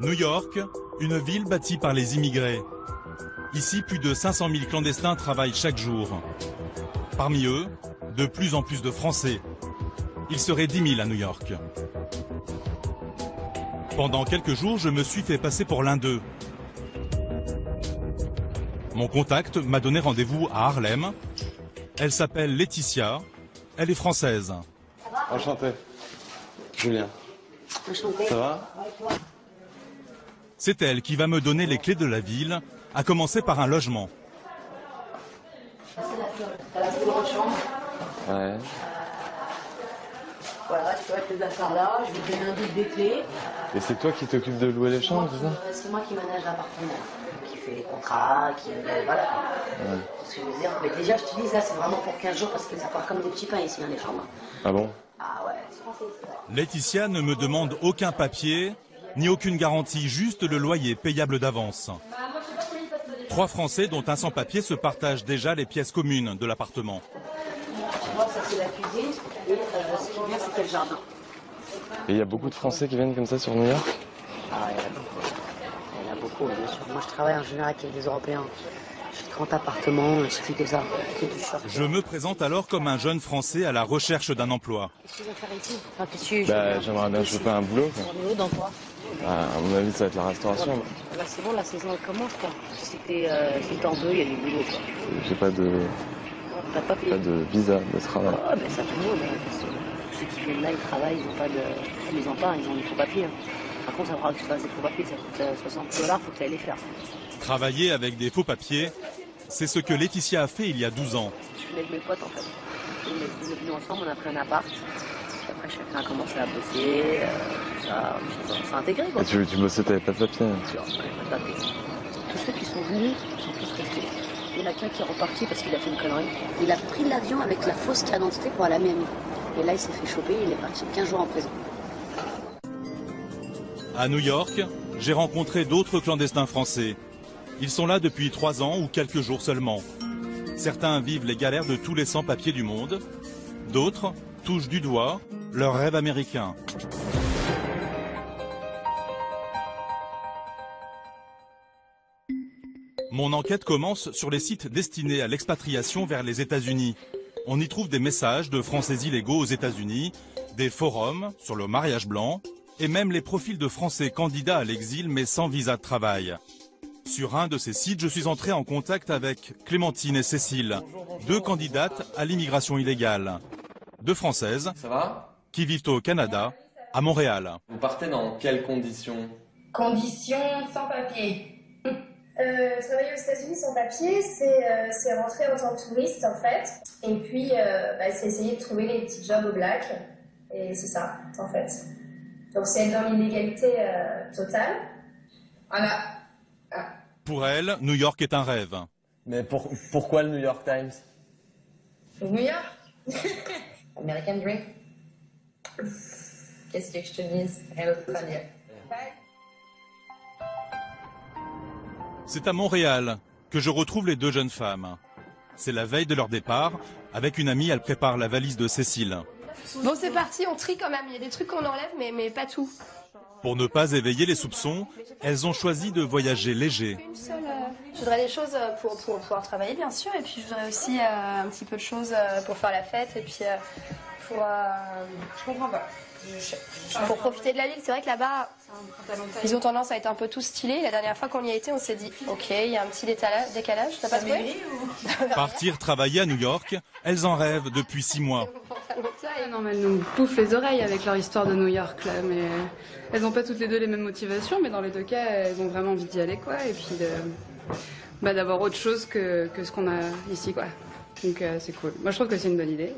New York, une ville bâtie par les immigrés. Ici, plus de 500 000 clandestins travaillent chaque jour. Parmi eux, de plus en plus de Français. Il serait 10 000 à New York. Pendant quelques jours, je me suis fait passer pour l'un d'eux. Mon contact m'a donné rendez-vous à Harlem. Elle s'appelle Laetitia. Elle est française. Enchanté. Julien. Enchanté. Ça va? C'est elle qui va me donner les clés de la ville, à commencer par un logement. T'as la plus grande chambre. Ouais. Voilà, tu peux mettre tes affaires là, je vais te donner un guide des clés. Et c'est toi qui t'occupes de louer les chambres, c'est ça? C'est moi qui manage l'appartement, qui fait les contrats, qui... Voilà. Ouais. C'est ce que je veux dire. Mais déjà, je te dis, ça c'est vraiment pour 15 jours parce que ça part comme des petits pains ici, hein, les chambres. Ah bon? Ah ouais, c'est français, c'est vrai. Laetitia ne me demande aucun papier, ni aucune garantie, juste le loyer payable d'avance. 3 Français, dont un sans-papier, se partagent déjà les pièces communes de l'appartement. Tu vois, ça c'est la cuisine, et ce qui est bien, c'est le jardin. Et il y a beaucoup de Français qui viennent comme ça sur New York? Ah, il y en a beaucoup. Il y en a beaucoup, bien sûr. Moi, je travaille en général avec des Européens. J'ai 30 appartements, je fais que ça, que du short. Je me présente alors comme un jeune Français à la recherche d'un emploi. Qu'est-ce que tu vas faire ici? Enfin, qu'est-ce que Bah, j'aimerais bien choper un boulot, quoi. Au niveau dans quoi? À mon avis, ça va être la restauration. Là, c'est bon, la saison elle commence, quoi. Si t'en veux, il y a du boulot, quoi. J'ai pas de visa de travail. Ah, ben ça, tout le monde. Ceux qui viennent là, ils travaillent, ils n'ont pas de... Ils ont pas, ils ont des faux papiers. Hein. Par contre, ça fera que tu fasses des faux papiers, ça coûte $60, faut que tu ailles les faire. Travailler avec des faux papiers, c'est ce que Laetitia a fait il y a 12 ans. Je suis avec mes potes, en fait. On est venus ensemble, on a pris un appart. Après, chacun a commencé à bosser, ça s'est intégré, quoi. Et tu bossais, t'avais pas de papier? Pas de papier. Tous ceux qui sont venus sont tous restés. Il y en a qu'un qui est reparti parce qu'il a fait une connerie. Il a pris l'avion avec la fausse carte d'identité pour aller à Miami. Et là, il s'est fait choper, il est parti 15 jours en prison. À New York, j'ai rencontré d'autres clandestins français. Ils sont là depuis 3 ans ou quelques jours seulement. Certains vivent les galères de tous les sans-papiers du monde. D'autres touchent du doigt leur rêve américain. Mon enquête commence sur les sites destinés à l'expatriation vers les États-Unis. On y trouve des messages de Français illégaux aux États-Unis, des forums sur le mariage blanc et même les profils de Français candidats à l'exil mais sans visa de travail. Sur un de ces sites, je suis entré en contact avec Clémentine et Cécile, 2 candidates à l'immigration illégale. 2 Françaises Ça va? qui vivent au Canada, à Montréal. Vous partez dans quelles conditions? Conditions sans papier. Travailler aux États-Unis sans papier, c'est rentrer en tant que touriste en fait. Et puis, c'est essayer de trouver des petits jobs au black. Et c'est ça, en fait. Donc c'est être dans l'illégalité totale. Voilà. Ah. Pour elle, New York est un rêve. Mais pourquoi le New York Times? New York. American Dream. Qu'est-ce que je te dise? Rien d'autre à dire. C'est à Montréal que je retrouve les 2 jeunes femmes. C'est la veille de leur départ. Avec une amie, elle prépare la valise de Cécile. Bon, c'est parti, on trie quand même. Il y a des trucs qu'on enlève, mais pas tout. Pour ne pas éveiller les soupçons, elles ont choisi de voyager léger. Je voudrais des choses pour pouvoir travailler, bien sûr. Et puis, je voudrais aussi un petit peu de choses pour faire la fête. Et puis, pour... Je comprends pas. Pour profiter de la ville, c'est vrai que là-bas, ils ont tendance à être un peu tout stylés. La dernière fois qu'on y a été, on s'est dit, ok, il y a un petit décalage, t'as pas trouvé? Partir travailler à New York, elles en rêvent depuis 6 mois. Non, mais elles nous bouffent les oreilles avec leur histoire de New York, là. Mais elles n'ont pas toutes les 2 les mêmes motivations, mais dans les 2 cas, elles ont vraiment envie d'y aller, quoi. Et puis d'avoir autre chose que ce qu'on a ici, quoi. Donc c'est cool. Moi, je trouve que c'est une bonne idée.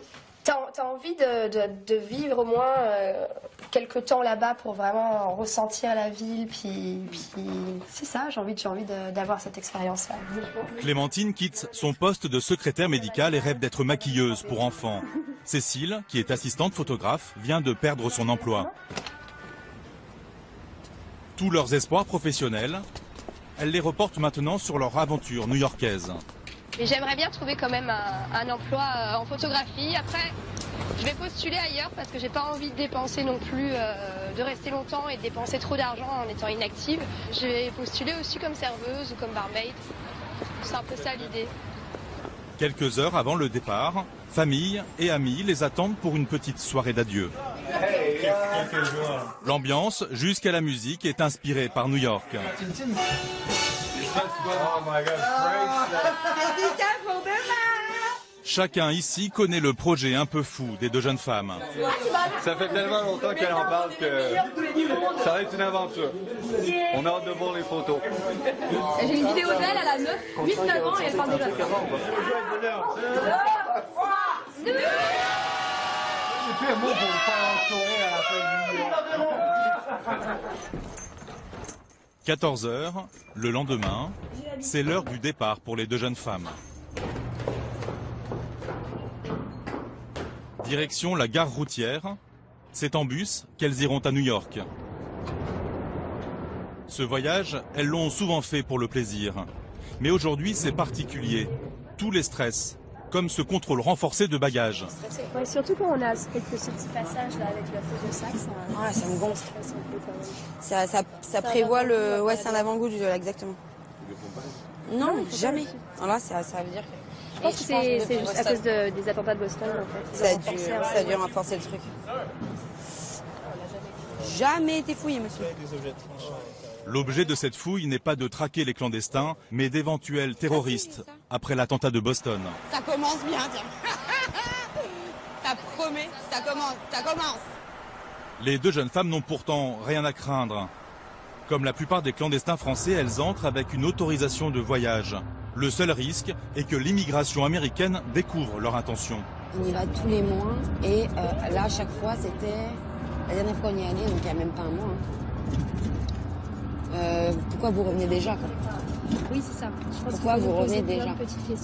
T'as envie de vivre au moins quelques temps là-bas pour vraiment ressentir la ville, puis c'est ça, j'ai envie d'avoir cette expérience-là. Clémentine quitte son poste de secrétaire médicale et rêve d'être maquilleuse pour enfants. Cécile, qui est assistante photographe, vient de perdre son emploi. Tous leurs espoirs professionnels, elle les reporte maintenant sur leur aventure new-yorkaise. Et j'aimerais bien trouver quand même un emploi en photographie. Après, Je vais postuler ailleurs parce que j'ai pas envie de dépenser non plus, de rester longtemps et de dépenser trop d'argent en étant inactive. Je vais postuler aussi comme serveuse ou comme barmaid. C'est un peu ça l'idée. Quelques heures avant le départ, famille et amis les attendent pour une petite soirée d'adieu. L'ambiance, jusqu'à la musique, est inspirée par New York. Chacun ici connaît le projet un peu fou des deux jeunes femmes. Ça fait tellement longtemps qu'elle en parle que ça va être une aventure. On a hâte de voir les photos. J'ai une vidéo d'elle, elle a 8-9 ans et elle parle déjà de ça. 14h, le lendemain, c'est l'heure du départ pour les deux jeunes femmes. Direction la gare routière, c'est en bus qu'elles iront à New York. Ce voyage, elles l'ont souvent fait pour le plaisir. Mais aujourd'hui, c'est particulier. Tous les stress, comme ce contrôle renforcé de bagages. Ouais, surtout quand on a ce petit passage là avec la fausse de sac. Ça me gonfle. Ça prévoit le... Ouais, c'est un avant-goût du... Exactement. Non, jamais. Alors là, ça veut dire que... Je pense que c'est juste à cause des attentats de Boston, en fait. Ça a dû renforcer le truc. Jamais été fouillé, monsieur. L'objet de cette fouille n'est pas de traquer les clandestins, mais d'éventuels terroristes, après l'attentat de Boston. Ça commence bien, tiens. Ça promet, ça commence. Les deux jeunes femmes n'ont pourtant rien à craindre. Comme la plupart des clandestins français, elles entrent avec une autorisation de voyage. Le seul risque est que l'immigration américaine découvre leur intention. On y va tous les mois et là, à chaque fois, c'était... La dernière fois, on y est allé, donc il n'y a même pas un mois. Pourquoi vous revenez déjà quoi? Oui, c'est ça. Pourquoi vous revenez déjà?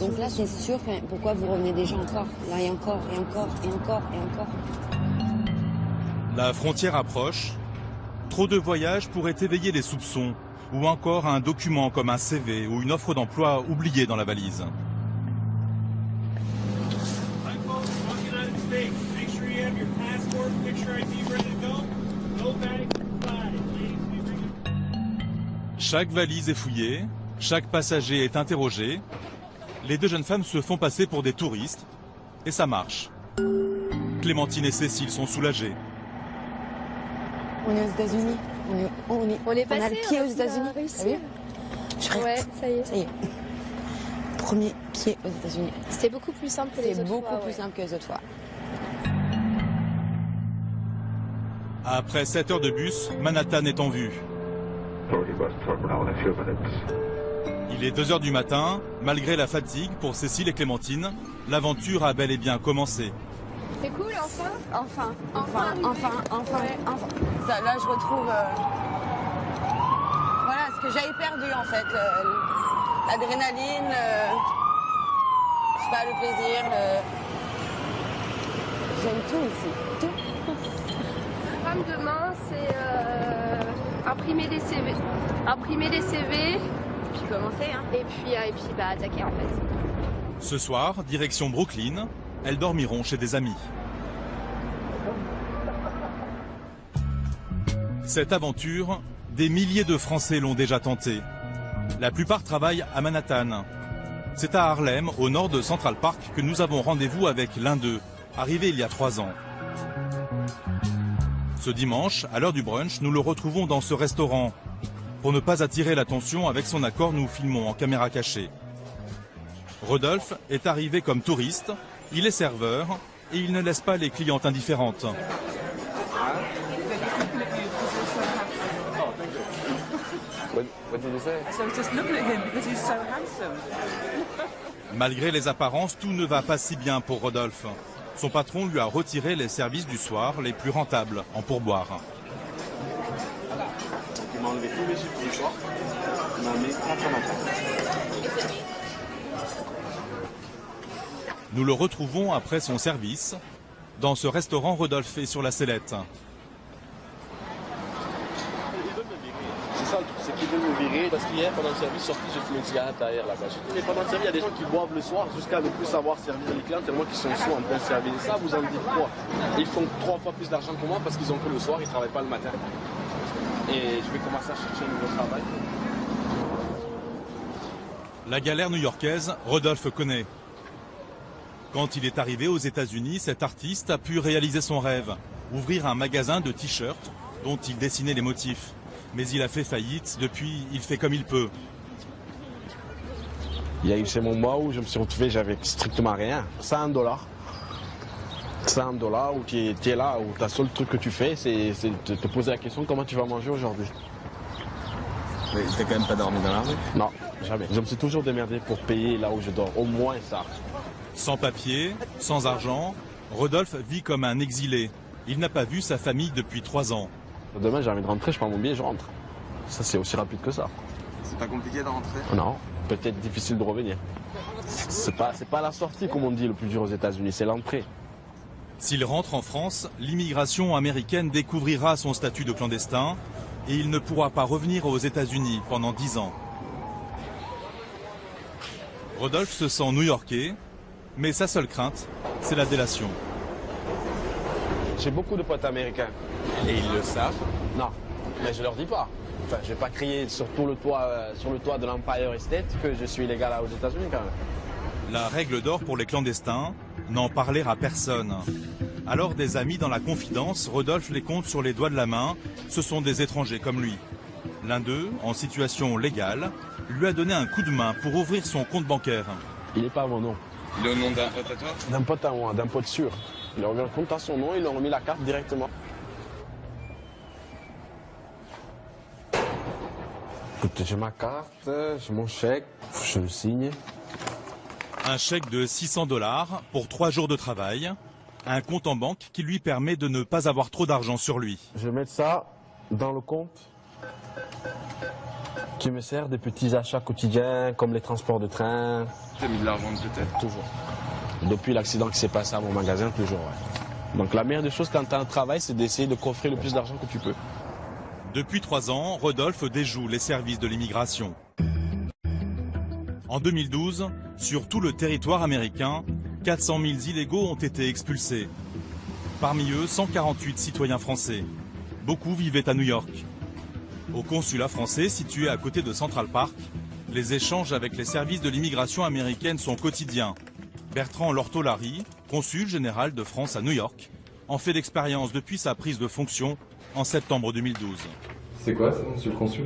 Donc là, c'est sûr que pourquoi vous revenez déjà encore? Là, et encore, et encore, et encore, et encore. La frontière approche. Trop de voyages pourraient éveiller les soupçons, ou encore un document comme un CV ou une offre d'emploi oubliée dans la valise. Chaque valise est fouillée, chaque passager est interrogé. Les deux jeunes femmes se font passer pour des touristes, et ça marche. Clémentine et Cécile sont soulagées. On est aux États-Unis. On a le pied aux États-Unis. Ouais, ça y est. Ça y est. Premier pied aux États-Unis. C'était beaucoup plus simple que les autres fois. C'est beaucoup plus simple que les autres fois. Après 7 heures de bus, Manhattan est en vue. Il est 2 heures du matin. Malgré la fatigue pour Cécile et Clémentine, l'aventure a bel et bien commencé. C'est cool, enfin. Enfin. Ça, là, je retrouve... Voilà, ce que j'avais perdu, en fait. L'adrénaline, je sais pas, le plaisir, J'aime tout ici. Tout. Le programme demain, c'est imprimer des CV. Puis commencer, hein. Et puis attaquer, en fait. Ce soir, direction Brooklyn, elles dormiront chez des amis. Cette aventure, des milliers de Français l'ont déjà tentée. La plupart travaillent à Manhattan. C'est à Harlem, au nord de Central Park, que nous avons rendez-vous avec l'un d'eux, arrivé il y a 3 ans. Ce dimanche, à l'heure du brunch, nous le retrouvons dans ce restaurant. Pour ne pas attirer l'attention, avec son accord, nous filmons en caméra cachée. Rodolphe est arrivé comme touriste, il est serveur et il ne laisse pas les clientes indifférentes. What did you say? So just looking at him because he's so handsome. Malgré les apparences, tout ne va pas si bien pour Rodolphe. Son patron lui a retiré les services du soir les plus rentables en pourboire. Il m'a enlevé tous les chiffres du soir. Il m'a mis 4 matins. Nous le retrouvons après son service. Dans ce restaurant, Rodolphe est sur la sellette. C'est ça le truc, c'est qu'ils veulent me virer. Parce qu'hier, pendant le service, sorti, j'ai fumé une cigarette derrière là-bas. Mais pendant le service, il y a des gens qui boivent le soir jusqu'à ne plus savoir servir les clients tellement qu'ils sont sous en plein service. Et ça, vous en dites quoi? Ils font 3 fois plus d'argent que moi parce qu'ils ont que le soir, ils ne travaillent pas le matin. Et je vais commencer à chercher un nouveau travail. La galère new-yorkaise, Rodolphe connaît. Quand il est arrivé aux États-Unis, cet artiste a pu réaliser son rêve, ouvrir un magasin de t-shirts dont il dessinait les motifs. Mais il a fait faillite, depuis il fait comme il peut. Il y a eu ces moments où je me suis retrouvé, j'avais strictement rien. $100. $100 où tu es là, où le seul truc que tu fais, c'est de te poser la question comment tu vas manger aujourd'hui. Mais t'as quand même pas dormi dans la rue? Non, jamais. Je me suis toujours démerdé pour payer là où je dors, au moins ça. Sans papier, sans argent, Rodolphe vit comme un exilé. Il n'a pas vu sa famille depuis 3 ans. Demain j'ai envie de rentrer, je prends mon billet, je rentre. Ça c'est aussi rapide que ça. C'est pas compliqué de rentrer? Non, peut-être difficile de revenir. C'est pas la sortie comme on dit le plus dur aux États-Unis, c'est l'entrée. S'il rentre en France, l'immigration américaine découvrira son statut de clandestin et il ne pourra pas revenir aux États-Unis pendant 10 ans. Rodolphe se sent new-yorkais, mais sa seule crainte, c'est la délation. J'ai beaucoup de potes américains. Et ils le savent? Non, mais je leur dis pas. Enfin, je vais pas crier sur le toit de l'Empire State que je suis illégal aux États-Unis quand même. La règle d'or pour les clandestins, n'en parler à personne. Alors des amis dans la confidence, Rodolphe les compte sur les doigts de la main, ce sont des étrangers comme lui. L'un d'eux, en situation légale, lui a donné un coup de main pour ouvrir son compte bancaire. Il n'est pas à mon nom. Il est au nom d'un pote à toi? D'un pote à moi, d'un pote sûr. Il a ouvert un compte à son nom, il a remis la carte directement. Écoute, j'ai ma carte, j'ai mon chèque, je le signe. Un chèque de $600 pour 3 jours de travail. Un compte en banque qui lui permet de ne pas avoir trop d'argent sur lui. Je vais mettre ça dans le compte qui me sert des petits achats quotidiens comme les transports de train. Tu as mis de l'argent de tête? Toujours. Depuis l'accident qui s'est passé à mon magasin, toujours. Ouais. Donc la meilleure des choses quand tu as un travail, c'est d'essayer de coffrer le plus d'argent que tu peux. Depuis 3 ans, Rodolphe déjoue les services de l'immigration. En 2012, sur tout le territoire américain, 400 000 illégaux ont été expulsés. Parmi eux, 148 citoyens français. Beaucoup vivaient à New York. Au consulat français, situé à côté de Central Park, les échanges avec les services de l'immigration américaine sont quotidiens. Bertrand Lortolari, consul général de France à New York, en fait d'expérience depuis sa prise de fonction en septembre 2012. C'est quoi ça, monsieur le consul ?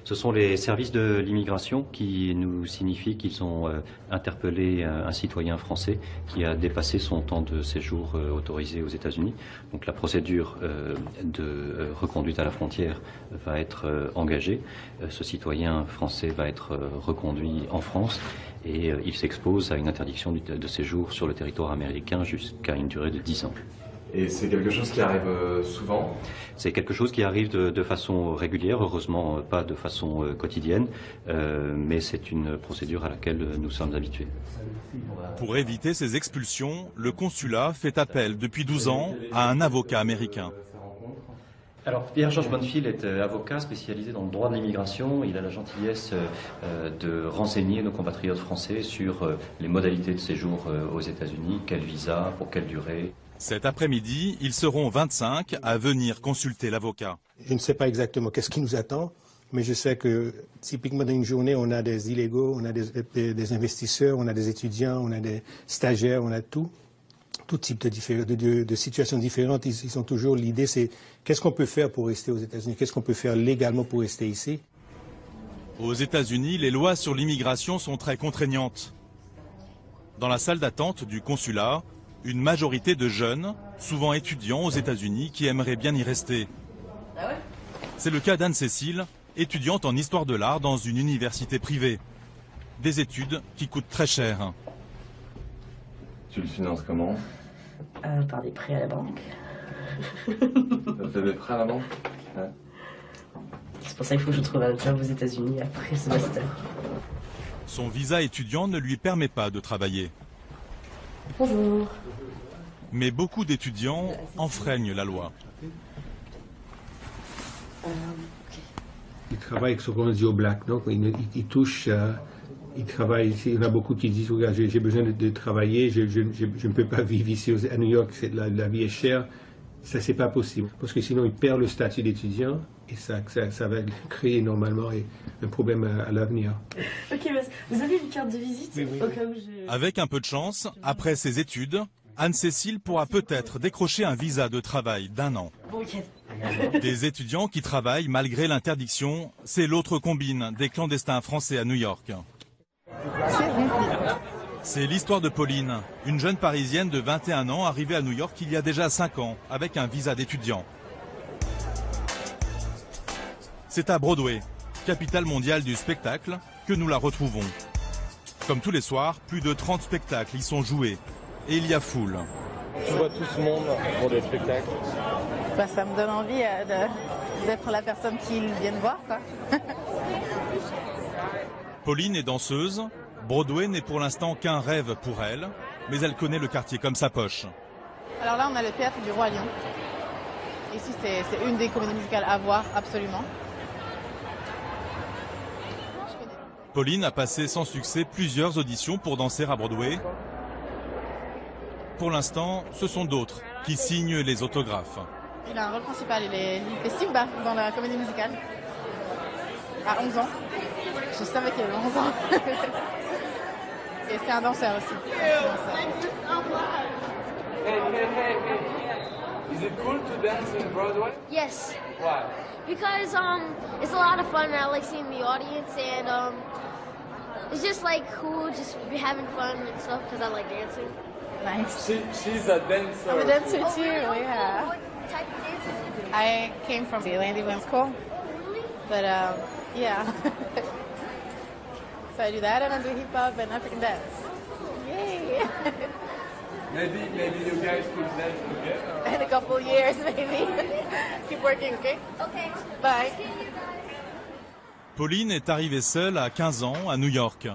Ce sont les services de l'immigration qui nous signifient qu'ils ont interpellé un citoyen français qui a dépassé son temps de séjour autorisé aux États-Unis. Donc la procédure de reconduite à la frontière va être engagée. Ce citoyen français va être reconduit en France et il s'expose à une interdiction de séjour sur le territoire américain jusqu'à une durée de 10 ans. Et c'est quelque chose qui arrive souvent ? C'est quelque chose qui arrive de façon régulière, heureusement pas de façon quotidienne, mais c'est une procédure à laquelle nous sommes habitués. Pour éviter ces expulsions, le consulat fait appel depuis 12 ans à un avocat américain. Alors Pierre-Georges Bonnefil est avocat spécialisé dans le droit de l'immigration. Il a la gentillesse de renseigner nos compatriotes français sur les modalités de séjour aux États-Unis, quel visa, pour quelle durée. Cet après-midi, ils seront 25 à venir consulter l'avocat. Je ne sais pas exactement qu'est-ce qui nous attend, mais je sais que typiquement dans une journée, on a des illégaux, on a des investisseurs, on a des étudiants, on a des stagiaires, on a tout type de situations différentes. Ils ont toujours l'idée, c'est qu'est-ce qu'on peut faire pour rester aux États-Unis, qu'est-ce qu'on peut faire légalement pour rester ici. Aux États-Unis, les lois sur l'immigration sont très contraignantes. Dans la salle d'attente du consulat, une majorité de jeunes, souvent étudiants aux États-Unis, qui aimeraient bien y rester. C'est le cas d'Anne-Cécile, étudiante en histoire de l'art dans une université privée. Des études qui coûtent très cher. Tu le finances comment ? Par des prêts à la banque. Tu fait des prêts à la banque ? Ouais. C'est pour ça qu'il faut que je trouve un job aux États-Unis après ce master. Son visa étudiant ne lui permet pas de travailler. Bonjour. Mais beaucoup d'étudiants enfreignent la loi. travaille avec ce qu'on dit au black, donc il touche, il travaille ici. Il y en a beaucoup qui disent, regarde, j'ai besoin de travailler, je ne peux pas vivre ici à New York, la vie est chère. Ça, c'est pas possible, parce que sinon il perd le statut d'étudiant et ça va créer normalement un problème à l'avenir. Ok, vous avez une carte de visite au cas où Avec un peu de chance, après ses études, Anne-Cécile pourra peut-être décrocher un visa de travail d'1 an. Bon week-end. Des étudiants qui travaillent malgré l'interdiction, c'est l'autre combine des clandestins français à New York. C'est l'histoire de Pauline, une jeune Parisienne de 21 ans arrivée à New York il y a déjà 5 ans avec un visa d'étudiant. C'est à Broadway, capitale mondiale du spectacle, que nous la retrouvons. Comme tous les soirs, plus de 30 spectacles y sont joués. Et il y a foule. Tu vois tout ce monde pour des spectacles. Bah, ça me donne envie d'être la personne qu'ils viennent voir, quoi. Pauline est danseuse. Broadway n'est pour l'instant qu'un rêve pour elle, mais elle connaît le quartier comme sa poche. Alors là, on a le théâtre du Roi Lion. Ici, c'est une des comédies musicales à voir, absolument. Pauline a passé sans succès plusieurs auditions pour danser à Broadway. Pour l'instant, ce sont d'autres qui signent les autographes. Il a un rôle principal, il fait Simba dans la comédie musicale. À 11 ans. Je savais qu'il avait 11 ans. Et c'est un danseur aussi. Is it cool to dance in Broadway? Yes. Why? Because it's a lot of fun and I like seeing the audience and it's just like cool just be having fun and stuff because I like dancing. Nice. She's a dancer. I'm a dancer too, Oh, yeah. what type of dance? I came from the Landy Women's School. But yeah. So I do that and I do hip hop and African dance. Yay! Maybe you guys could dance together. In a couple years, maybe. Keep working, okay? Okay. Bye. Pauline est arrivée seule à 15 ans à New York.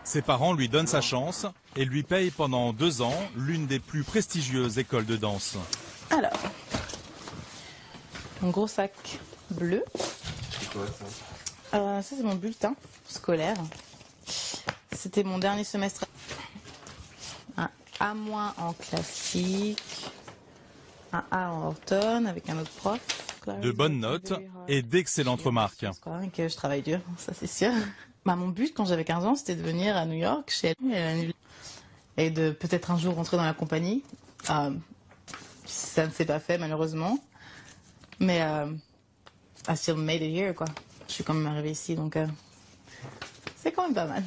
Ses parents lui donnent sa chance et lui payent pendant 2 ans l'une des plus prestigieuses écoles de danse. Alors, mon gros sac bleu. C'est quoi ça? Ça, c'est mon bulletin scolaire. C'était mon dernier semestre. Un A- en classique, un A en orthone avec un autre prof. De bonnes notes et d'excellentes remarques. Que je travaille dur, ça c'est sûr. Bah, mon but quand j'avais 15 ans, c'était de venir à New York chez elle et de peut-être un jour rentrer dans la compagnie. Ça ne s'est pas fait malheureusement, mais I still made it here quoi. Je suis quand même arrivée ici donc c'est quand même pas mal.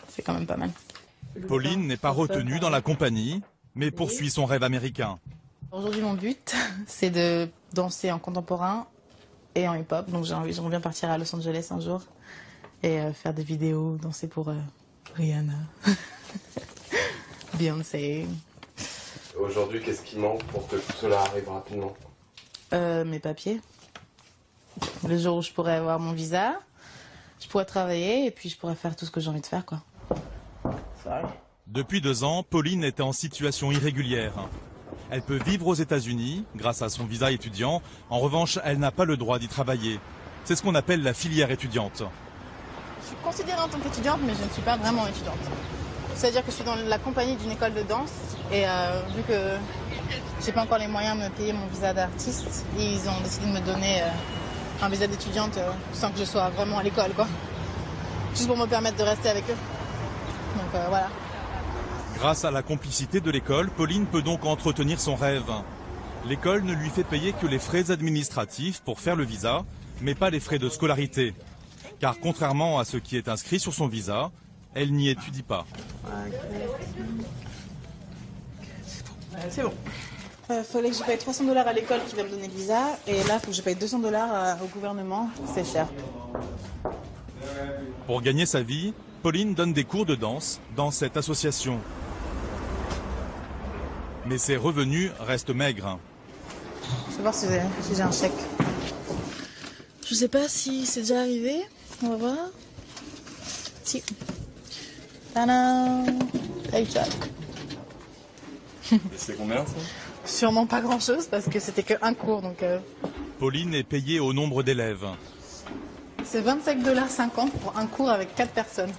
C'est quand même pas mal. Pauline n'est pas retenue dans la compagnie, mais poursuit son rêve américain. Aujourd'hui, mon but, c'est de danser en contemporain et en hip-hop. Donc, j'aimerais bien partir à Los Angeles un jour et faire des vidéos, danser pour Rihanna, Beyoncé. Aujourd'hui, qu'est-ce qui manque pour que tout cela arrive rapidement? Mes papiers. Le jour où je pourrais avoir mon visa, je pourrais travailler et puis je pourrais faire tout ce que j'ai envie de faire, quoi. Sorry. Depuis 2 ans, Pauline est en situation irrégulière. Elle peut vivre aux États-Unis grâce à son visa étudiant. En revanche, elle n'a pas le droit d'y travailler. C'est ce qu'on appelle la filière étudiante. Je suis considérée en tant qu'étudiante, mais je ne suis pas vraiment étudiante. C'est-à-dire que je suis dans la compagnie d'une école de danse et vu que j'ai pas encore les moyens de me payer mon visa d'artiste, ils ont décidé de me donner un visa d'étudiante sans que je sois vraiment à l'école, quoi. Juste pour me permettre de rester avec eux. Donc voilà. Grâce à la complicité de l'école, Pauline peut donc entretenir son rêve. L'école ne lui fait payer que les frais administratifs pour faire le visa, mais pas les frais de scolarité. Car contrairement à ce qui est inscrit sur son visa, elle n'y étudie pas. C'est bon. Fallait que je paye $300 à l'école qui va me donner le visa, et là, il faut que je paye $200 au gouvernement. C'est cher. Pour gagner sa vie, Pauline donne des cours de danse dans cette association. Mais ses revenus restent maigres. Je vais voir si j'ai un chèque. Je sais pas si c'est déjà arrivé. On va voir. Si. Tadam! Paycheck. C'est combien ça? Sûrement pas grand chose parce que c'était qu'un cours donc Pauline est payée au nombre d'élèves. C'est 25,50 $ pour un cours avec 4 personnes.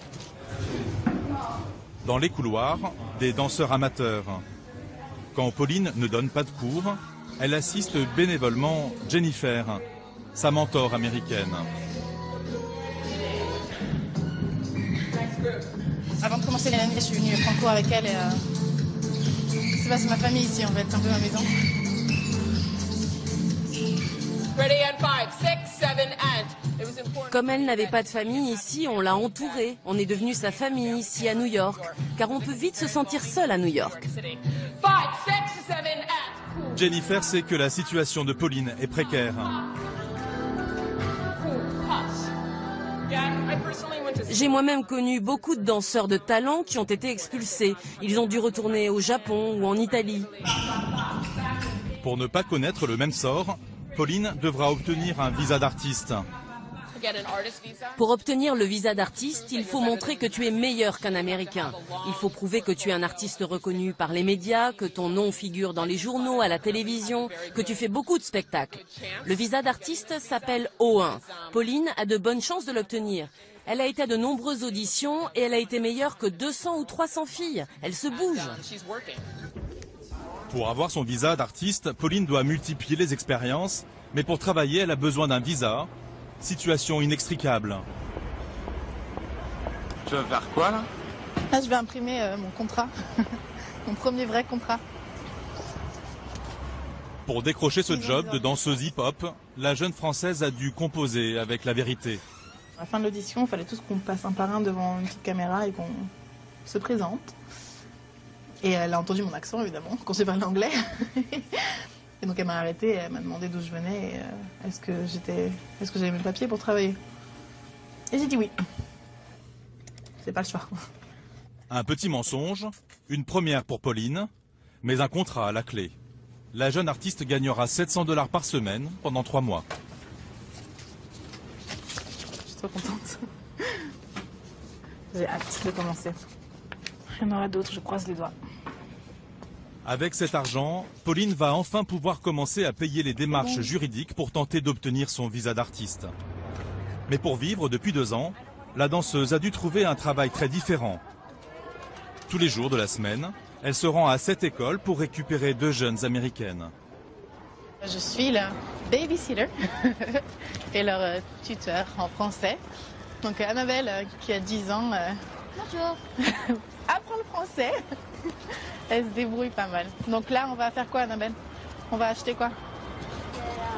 Dans les couloirs, des danseurs amateurs. Quand Pauline ne donne pas de cours, elle assiste bénévolement Jennifer, sa mentor américaine. Avant de commencer l'année, je suis venue prendre cours avec elle et c'est ma famille ici en fait, c'est un peu ma maison. Comme elle n'avait pas de famille ici, on l'a entourée. On est devenu sa famille ici à New York, car on peut vite se sentir seul à New York. Jennifer sait que la situation de Pauline est précaire. J'ai moi-même connu beaucoup de danseurs de talent qui ont été expulsés. Ils ont dû retourner au Japon ou en Italie. Pour ne pas connaître le même sort, Pauline devra obtenir un visa d'artiste. Pour obtenir le visa d'artiste, il faut montrer que tu es meilleur qu'un Américain. Il faut prouver que tu es un artiste reconnu par les médias, que ton nom figure dans les journaux, à la télévision, que tu fais beaucoup de spectacles. Le visa d'artiste s'appelle O1. Pauline a de bonnes chances de l'obtenir. Elle a été à de nombreuses auditions et elle a été meilleure que 200 ou 300 filles. Elle se bouge. Pour avoir son visa d'artiste, Pauline doit multiplier les expériences, mais pour travailler, elle a besoin d'un visa. Situation inextricable. Tu vas faire quoi là? Là, je vais imprimer mon contrat, mon premier vrai contrat. Pour décrocher ce job de danseuse hip-hop, la jeune Française a dû composer avec la vérité. À la fin de l'audition, il fallait tous qu'on passe un par un devant une petite caméra et qu'on se présente. Et elle a entendu mon accent, évidemment, quand j'ai parlé anglais. Et donc elle m'a arrêtée, elle m'a demandé d'où je venais et est-ce que j'avais mes papiers pour travailler. Et j'ai dit oui. C'est pas le choix. Un petit mensonge, une première pour Pauline, mais un contrat à la clé. La jeune artiste gagnera 700 $ par semaine pendant 3 mois. Je suis trop contente. J'ai hâte de commencer. Il y en aura d'autres, je croise les doigts. Avec cet argent, Pauline va enfin pouvoir commencer à payer les démarches juridiques pour tenter d'obtenir son visa d'artiste. Mais pour vivre depuis 2 ans, la danseuse a dû trouver un travail très différent. Tous les jours de la semaine, elle se rend à cette école pour récupérer 2 jeunes américaines. Je suis la babysitter et leur tuteur en français. Donc Annabelle, qui a 10 ans, apprend le français. Elle se débrouille pas mal. Donc là, on va faire quoi, Annabelle? On va acheter quoi?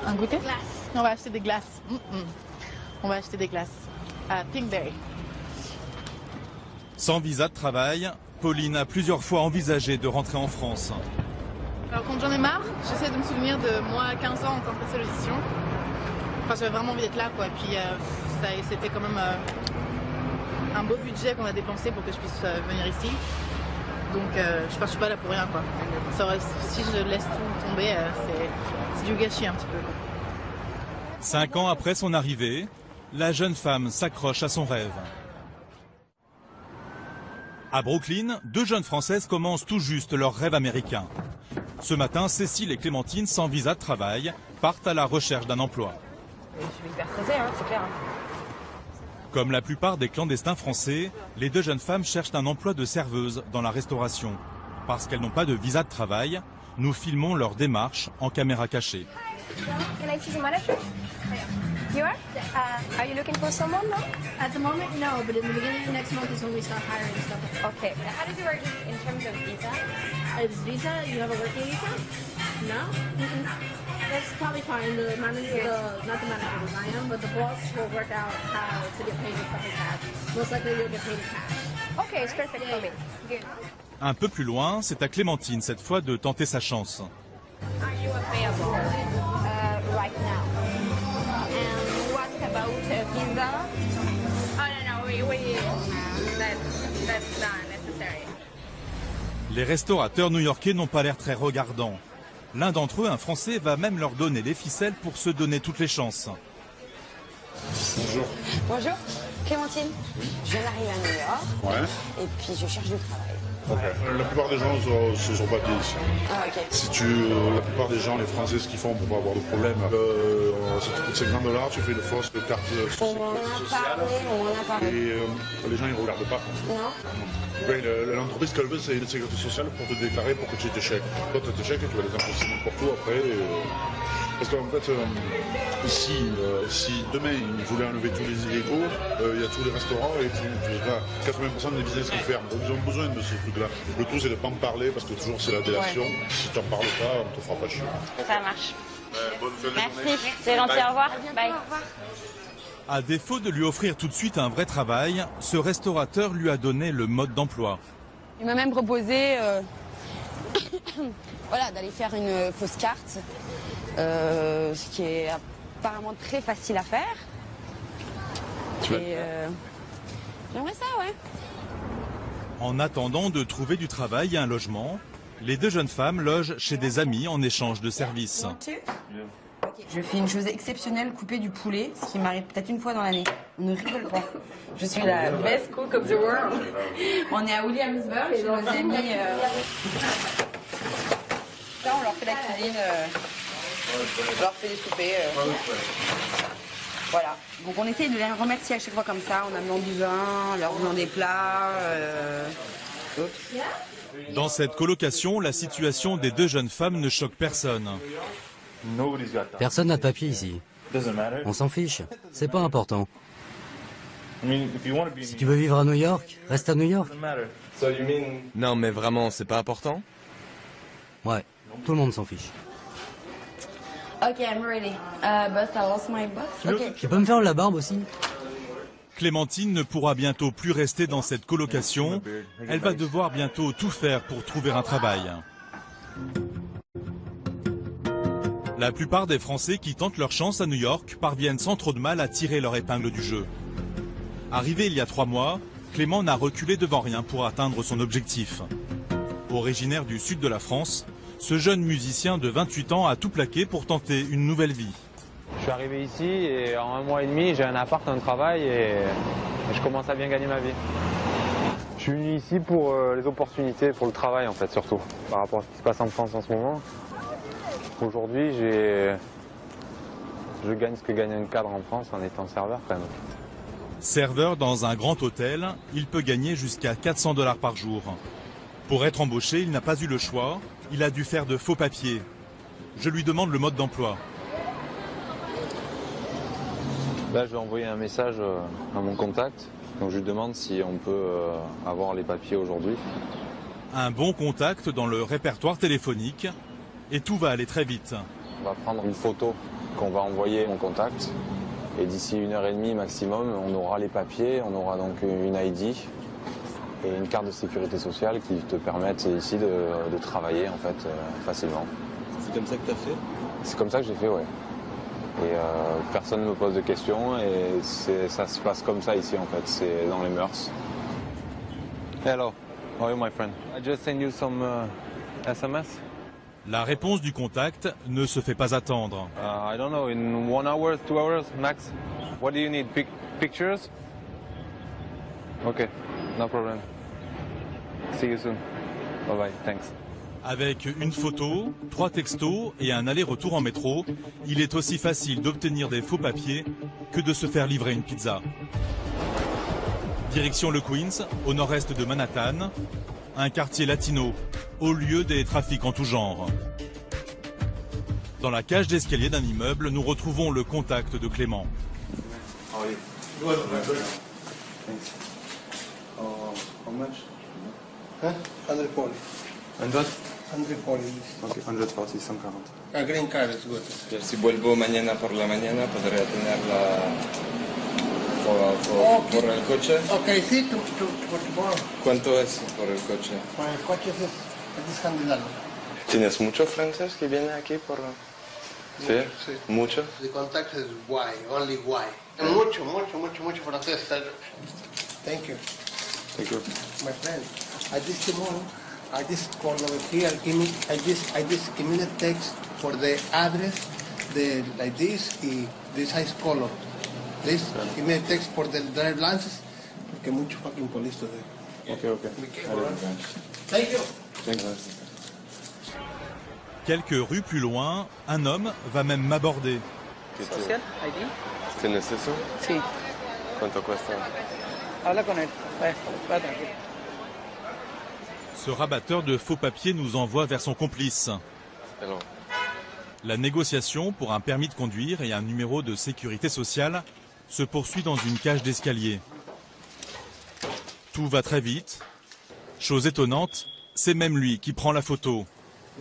Un goûter? On va acheter des glaces. On va acheter des glaces à Pinkberry. Sans visa de travail, Pauline a plusieurs fois envisagé de rentrer en France. Alors quand j'en ai marre, j'essaie de me souvenir de moi à 15 ans en train de passer l'audition. Enfin, j'avais vraiment envie d'être là, quoi. Et puis c'était quand même un beau budget qu'on a dépensé pour que je puisse venir ici. Donc je suis pas là pour rien, quoi. Si je laisse tout tomber, c'est du gâchis un petit peu. 5 ans après son arrivée, la jeune femme s'accroche à son rêve. À Brooklyn, 2 jeunes Françaises commencent tout juste leur rêve américain. Ce matin, Cécile et Clémentine, sans visa de travail, partent à la recherche d'un emploi. Je suis hyper stressée, c'est clair. Comme la plupart des clandestins français, les 2 jeunes femmes cherchent un emploi de serveuse dans la restauration. Parce qu'elles n'ont pas de visa de travail, nous filmons leur démarche en caméra cachée. Can I see the manager? You are you looking for someone now? At the moment, no, but in the beginning of next month is when we start hiring and stuff. Okay. How does it work in terms of visa? It's visa? You have a working visa? No? That's probably fine. The manager, not the manager, I am, but the boss will work out how to get paid and stuff like that. Most likely you'll get paid in cash. Okay, it's perfect for me. Good. Un peu plus loin, c'est à Clémentine cette fois de tenter sa chance. Are you available? Right now. And what about a visa? Oh no, that's not necessary. Les restaurateurs new-yorkais n'ont pas l'air très regardants. L'un d'entre eux, un Français, va même leur donner les ficelles pour se donner toutes les chances. Bonjour. Bonjour, Clémentine. Je viens d'arriver à New York. Ouais. Et puis je cherche du travail. Okay. La plupart des gens sont papiers ici. Ah, ok. La plupart des gens, les Français, ce qu'ils font pour pas avoir de problème, ça te coûte 50 $, tu fais une fausse carte sociale et les gens ils ne regardent pas. L'entreprise qu'elle veut, c'est une sécurité sociale pour te déclarer pour que tu aies tes chèques. Toi, tu as tes chèques et tu vas les imposer n'importe où après. Parce qu'en fait, ici, si demain ils voulaient enlever tous les illégaux, il y a tous les restaurants et 80% des business qui ferment. Donc ils ont besoin de ce truc-là. Le tout, c'est de ne pas en parler parce que toujours c'est la délation. Ouais. Si tu n'en parles pas, on ne te fera pas chier. Ça marche. Merci, c'est gentil, au revoir. Bye. À défaut de lui offrir tout de suite un vrai travail, ce restaurateur lui a donné le mode d'emploi. Il m'a même proposé voilà, d'aller faire une fausse carte, ce qui est apparemment très facile à faire. J'aimerais ça, ouais. En attendant de trouver du travail et un logement, les deux jeunes femmes logent chez des amis en échange de services. Je fais une chose exceptionnelle, couper du poulet, ce qui m'arrive peut-être une fois dans l'année. On ne rigole pas. Je suis la best cook of the world. On est à Williamsburg, chez nos amis. Là, on leur fait la cuisine, on leur fait des soupers. Voilà. Donc on essaye de les remercier à chaque fois comme ça, en amenant du vin, leur donnant des plats. Dans cette colocation, la situation des deux jeunes femmes ne choque personne. Personne n'a de papier ici. On s'en fiche. C'est pas important. Si tu veux vivre à New York, reste à New York. Non, mais vraiment, c'est pas important? Ouais, tout le monde s'en fiche. Ok, I'm ready. Boss, I lost my box. Okay. Tu peux me faire la barbe aussi? Clémentine ne pourra bientôt plus rester dans cette colocation. Elle va devoir bientôt tout faire pour trouver un travail. La plupart des Français qui tentent leur chance à New York parviennent sans trop de mal à tirer leur épingle du jeu. Arrivé il y a 3 mois, Clément n'a reculé devant rien pour atteindre son objectif. Originaire du sud de la France, ce jeune musicien de 28 ans a tout plaqué pour tenter une nouvelle vie. Je suis arrivé ici et en 1 mois et demi, j'ai un appart, un travail et je commence à bien gagner ma vie. Je suis venu ici pour les opportunités, pour le travail en fait surtout, par rapport à ce qui se passe en France en ce moment. Aujourd'hui, je gagne ce que gagne un cadre en France en étant serveur quand même. Serveur dans un grand hôtel, il peut gagner jusqu'à 400 $ par jour. Pour être embauché, il n'a pas eu le choix, il a dû faire de faux papiers. Je lui demande le mode d'emploi. Là, je vais envoyer un message à mon contact, donc je lui demande si on peut avoir les papiers aujourd'hui. Un bon contact dans le répertoire téléphonique. Et tout va aller très vite. On va prendre une photo qu'on va envoyer à mon contact. Et d'ici 1h30 maximum, on aura les papiers, on aura donc une ID et une carte de sécurité sociale qui te permettent ici de travailler en fait facilement. C'est comme ça que tu as fait? C'est comme ça que j'ai fait, ouais. Et personne ne me pose de questions et ça se passe comme ça ici en fait, c'est dans les mœurs. Hello, how are you my friend? I just sent you some SMS. La réponse du contact ne se fait pas attendre. I don't know, in 1 hour, 2 hours max. What do you need? Pictures? Okay, no problem. See you soon. Bye bye, thanks. Avec une photo, 3 textos et un aller-retour en métro, il est aussi facile d'obtenir des faux papiers que de se faire livrer une pizza. Direction le Queens, au nord-est de Manhattan, un quartier latino, au lieu des trafics en tout genre. Dans la cage d'escalier d'un immeuble, nous retrouvons le contact de Clément. How much? 140. 140. Ok, 140, 140. A green card is good. Si vuelvo mañana por la mañana, podría tenerla por el coche. Ok, sí, por tomorrow. ¿Cuánto es por el coche? Por el coche es $100. ¿Tienes muchos franceses que vienen aquí por...? ¿Sí? Sí. ¿Mucho? The contact is why, only why. Mucho francés. Thank you. Thank you. My friend, I just call over here. I just give me the text for the address, like this, y this size color. Please, give me a text for the drive license, porque mucho fucking police today. Okay. Thank you. Thank you. Quelques rues plus loin, un homme va même m'aborder. social, ID. ¿Tienes eso? Sí. ¿Cuánto cuesta? Habla con él. Va tranquilo. Ce rabatteur de faux papiers nous envoie vers son complice. La négociation pour un permis de conduire et un numéro de sécurité sociale se poursuit dans une cage d'escalier. Tout va très vite. Chose étonnante, c'est même lui qui prend la photo.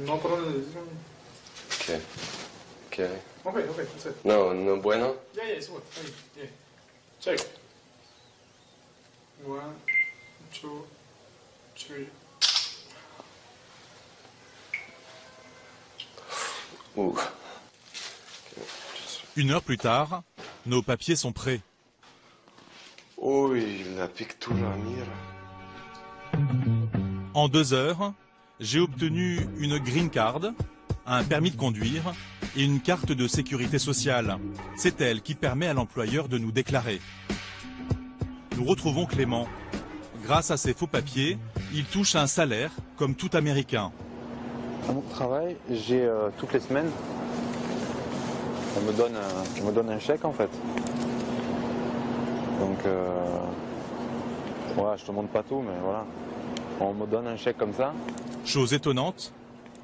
Ok. Okay, that's it. No bueno? Yeah, it's what? Yeah. Check. 1, 2, 3. Une heure plus tard, nos papiers sont prêts. Uy, la pictura, mira. En 2 heures, j'ai obtenu une green card, un permis de conduire et une carte de sécurité sociale. C'est elle qui permet à l'employeur de nous déclarer. Nous retrouvons Clément. Grâce à ses faux papiers, il touche un salaire comme tout Américain. À mon travail, j'ai toutes les semaines, on me donne un chèque en fait. Donc voilà, je te montre pas tout, mais voilà. On me donne un chèque comme ça. Chose étonnante,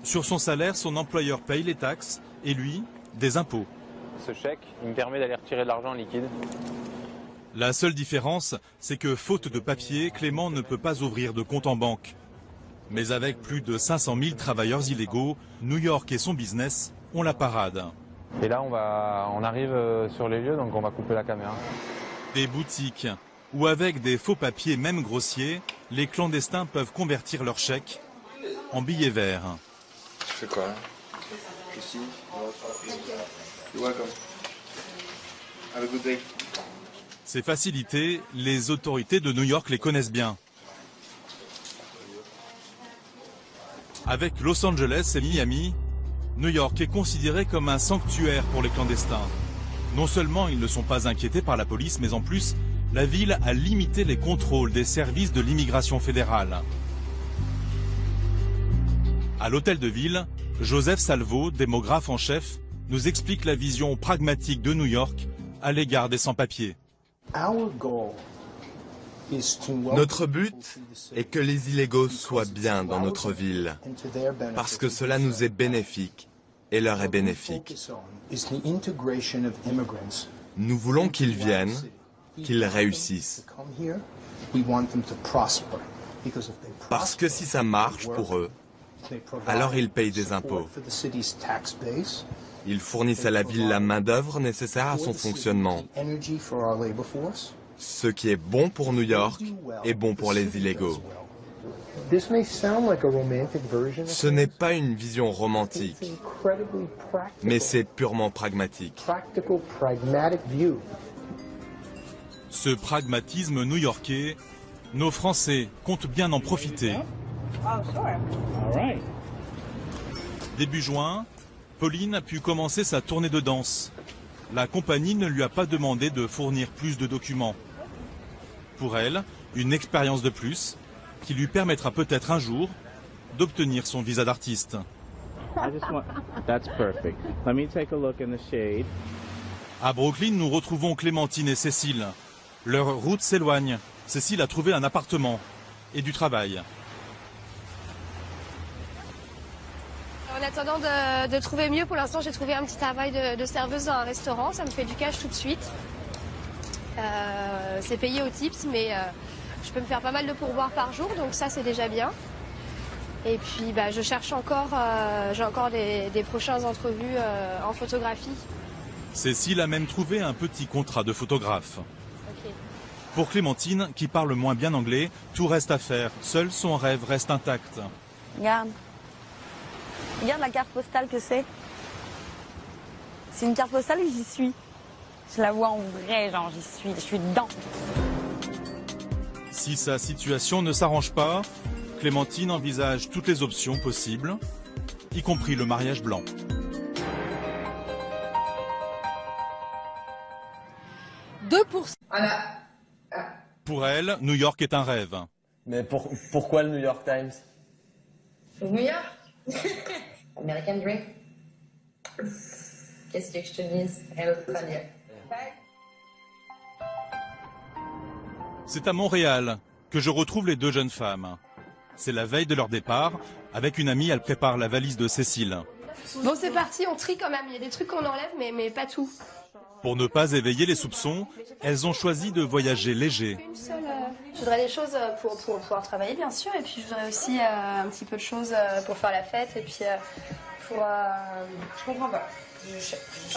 sur son salaire, son employeur paye les taxes et lui, des impôts. Ce chèque, il me permet d'aller retirer de l'argent en liquide. La seule différence, c'est que faute de papier, Clément ne peut pas ouvrir de compte en banque. Mais avec plus de 500 000 travailleurs illégaux, New York et son business ont la parade. Et là, on arrive sur les lieux, donc on va couper la caméra. Des boutiques où avec des faux papiers même grossiers, les clandestins peuvent convertir leurs chèques en billets verts. Tu fais quoi? Ici. You're welcome. Have a good day. Ces facilités, les autorités de New York les connaissent bien. Avec Los Angeles et Miami, New York est considéré comme un sanctuaire pour les clandestins. Non seulement ils ne sont pas inquiétés par la police, mais en plus, la ville a limité les contrôles des services de l'immigration fédérale. À l'hôtel de ville, Joseph Salvo, démographe en chef, nous explique la vision pragmatique de New York à l'égard des sans-papiers. Notre but est que les illégaux soient bien dans notre ville, parce que cela nous est bénéfique et leur est bénéfique. Nous voulons qu'ils viennent, qu'ils réussissent. Parce que si ça marche pour eux, alors ils payent des impôts. Ils fournissent à la ville la main-d'œuvre nécessaire à son fonctionnement. Ce qui est bon pour New York est bon pour les illégaux. Ce n'est pas une vision romantique, mais c'est purement pragmatique. Ce pragmatisme new-yorkais, nos Français comptent bien en profiter. Début juin, Pauline a pu commencer sa tournée de danse. La compagnie ne lui a pas demandé de fournir plus de documents. Pour elle, une expérience de plus qui lui permettra peut-être un jour d'obtenir son visa d'artiste. À Brooklyn, nous retrouvons Clémentine et Cécile. Leur route s'éloigne. Cécile a trouvé un appartement et du travail. En attendant de trouver mieux, pour l'instant, j'ai trouvé un petit travail de serveuse dans un restaurant. Ça me fait du cash tout de suite. C'est payé au tips, mais je peux me faire pas mal de pourboires par jour, donc ça, c'est déjà bien. Et puis, je cherche encore, j'ai encore des prochaines entrevues en photographie. Cécile a même trouvé un petit contrat de photographe. Okay. Pour Clémentine, qui parle moins bien anglais, tout reste à faire. Seul son rêve reste intact. Regarde. Regarde la carte postale que c'est. C'est une carte postale et j'y suis. Je la vois en vrai, genre je suis dedans. Si sa situation ne s'arrange pas, Clémentine envisage toutes les options possibles, y compris le mariage blanc. Pour elle, New York est un rêve. Mais pourquoi le New York Times? New York? American dream. Qu'est-ce que je te dise? Rien d'autre à dire. C'est à Montréal que je retrouve les deux jeunes femmes. C'est la veille de leur départ. Avec une amie, elle prépare la valise de Cécile. Bon, c'est parti, on trie quand même. Il y a des trucs qu'on enlève, mais pas tout. Pour ne pas éveiller les soupçons, elles ont choisi de voyager léger. Je voudrais des choses pour pouvoir travailler, bien sûr. Et puis, je voudrais aussi un petit peu de choses pour faire la fête. Et puis, pour... Je comprends pas.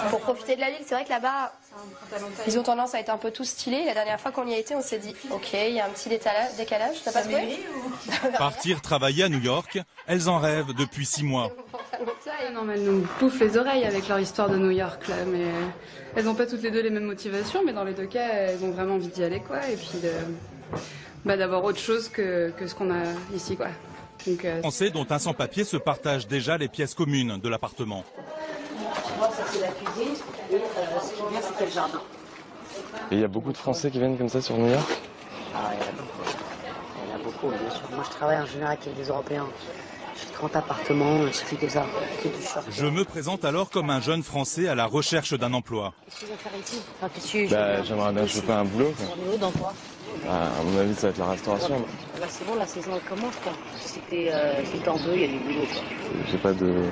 Pour profiter de la ville, c'est vrai que là-bas, ils ont tendance à être un peu tout stylés. La dernière fois qu'on y a été, on s'est dit, ok, il y a un petit décalage. T'as pas trouvé? Partir travailler à New York, elles en rêvent depuis 6 mois. Non, mais elles nous bouffent les oreilles avec leur histoire de New York, là. Mais elles n'ont pas toutes les deux les mêmes motivations, mais dans les deux cas, elles ont vraiment envie d'y aller, quoi. Et puis d'avoir autre chose que ce qu'on a ici, quoi. Donc, Français dont un sans-papier se partagent déjà les pièces communes de l'appartement. Ça c'est la cuisine et ce qui est bien c'était le jardin. Et il y a beaucoup de Français qui viennent comme ça sur New York? Ah, il y en a beaucoup. Il y en a beaucoup, bien sûr. Moi je travaille en général avec des Européens. J'ai 30 appartements, il suffit que ça, que du short. Je me présente alors comme un jeune Français à la recherche d'un emploi. Qu'est-ce que tu vas faire ici? Enfin, qu'est-ce que tu... J'aimerais bien choper un boulot. Où dans quoi? À mon avis, ça va être la restauration. Là, c'est bon, la saison elle commence quoi. Si t'en veux, il y a du boulot quoi. J'ai pas de...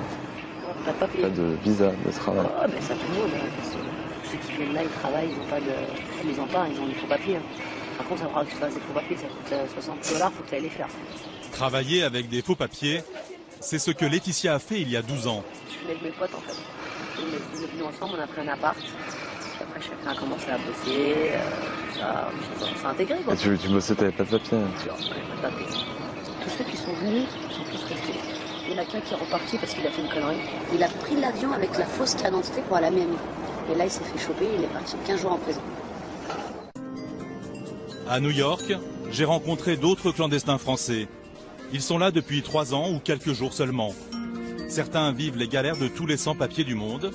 Pas de visa de travail. Ah ben ça tout le monde. Ceux qui viennent là, ils travaillent, ils n'ont pas de... Ils ont pas, ils ont des faux papiers. Par contre, ça fera que tu fasses des faux papiers, ça coûte $60, faut que tu ailles les faire. Travailler avec des faux papiers, c'est ce que Laetitia a fait il y a 12 ans. Je suis avec mes potes en fait. On est venus ensemble, on a pris un appart. Puis après, chacun a commencé à bosser. On s'est intégré quoi. Et tu bossais, t'avais pas de papier? Non, j'avais pas de papier. Tous ceux qui sont venus sont tous restés. Il y en a qu'un qui est reparti parce qu'il a fait une connerie. Il a pris l'avion avec la fausse carte d'identité pour aller à Miami. Et là, il s'est fait choper, il est parti 15 jours en prison. À New York, j'ai rencontré d'autres clandestins français. Ils sont là depuis 3 ans ou quelques jours seulement. Certains vivent les galères de tous les sans-papiers du monde.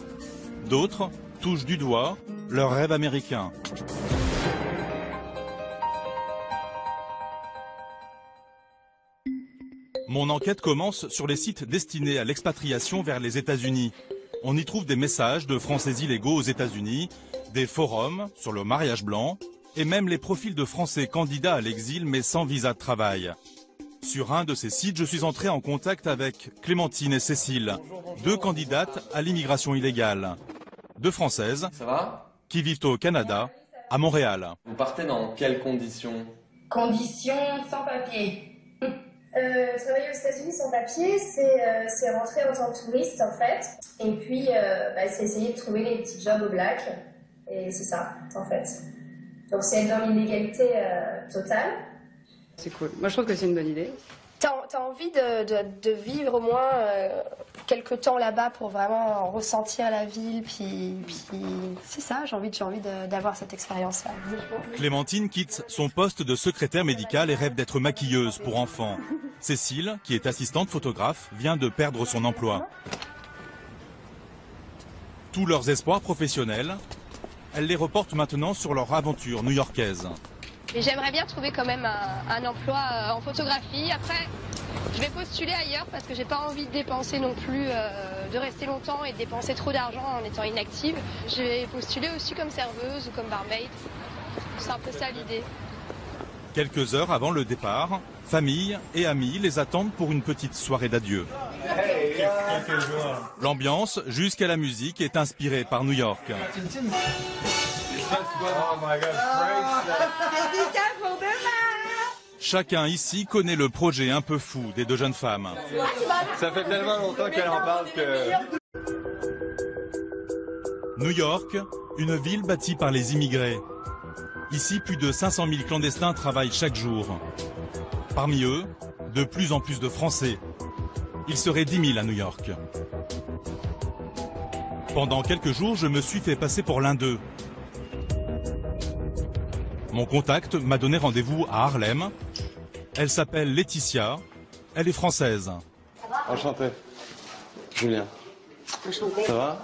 D'autres touchent du doigt leur rêve américain. Mon enquête commence sur les sites destinés à l'expatriation vers les États-Unis. On y trouve des messages de Français illégaux aux États-Unis, des forums sur le mariage blanc et même les profils de Français candidats à l'exil mais sans visa de travail. Sur un de ces sites, je suis entré en contact avec Clémentine et Cécile, 2 candidates à l'immigration illégale. 2 Françaises qui vivent au Canada, à Montréal. Vous partez dans quelles conditions? Conditions sans papier. Travailler aux États-Unis sans papier, c'est rentrer en tant que touriste en fait. Et puis, c'est essayer de trouver des petits jobs au black. Et c'est ça, en fait. Donc c'est être dans l'illégalité totale. c'est cool. Moi, je trouve que c'est une bonne idée. T'as envie de vivre au moins quelques temps là-bas pour vraiment ressentir la ville, puis c'est ça, j'ai envie d'avoir cette expérience-là. Clémentine quitte son poste de secrétaire médicale et rêve d'être maquilleuse pour enfants. Cécile, qui est assistante photographe, vient de perdre son emploi. Tous leurs espoirs professionnels, elle les reporte maintenant sur leur aventure new-yorkaise. Mais j'aimerais bien trouver quand même un emploi en photographie. Après, je vais postuler ailleurs parce que j'ai pas envie de dépenser non plus, de rester longtemps et de dépenser trop d'argent en étant inactive. Je vais postuler aussi comme serveuse ou comme barmaid. C'est un peu ça l'idée. Quelques heures avant le départ, famille et amis les attendent pour une petite soirée d'adieu. L'ambiance, jusqu'à la musique, est inspirée par New York. Chacun ici connaît le projet un peu fou des 2 jeunes femmes. Ça fait tellement longtemps qu'elle en parle que... New York, une ville bâtie par les immigrés. Ici, plus de 500 000 clandestins travaillent chaque jour. Parmi eux, de plus en plus de Français. Il serait 10 000 à New York. Pendant quelques jours, je me suis fait passer pour l'un d'eux. Mon contact m'a donné rendez-vous à Harlem. Elle s'appelle Laetitia. Elle est française. Enchanté. Julien. Enchanté. Ça va?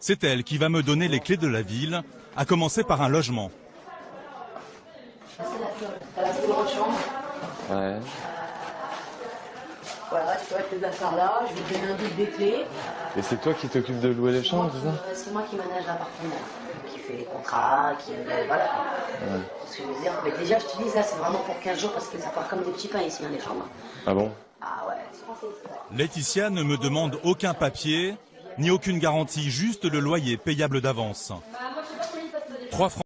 C'est elle qui va me donner les clés de la ville, à commencer par un logement. T'as la plus grande chambre. Ouais. Voilà, tu peux mettre tes affaires là, je vais te donner un double des clés. Et c'est toi qui t'occupes de louer les chambres, c'est ça? C'est moi qui manage l'appartement, qui fait les contrats, qui... Voilà. Ouais. Ce que je veux dire. Mais déjà, je te dis, ça, c'est vraiment pour 15 jours parce que ça part comme des petits pains ici, hein, les chambres. Ah bon? Ah ouais, c'est français ici. Laetitia ne me demande aucun papier, ni aucune garantie, juste le loyer payable d'avance. 3 francs.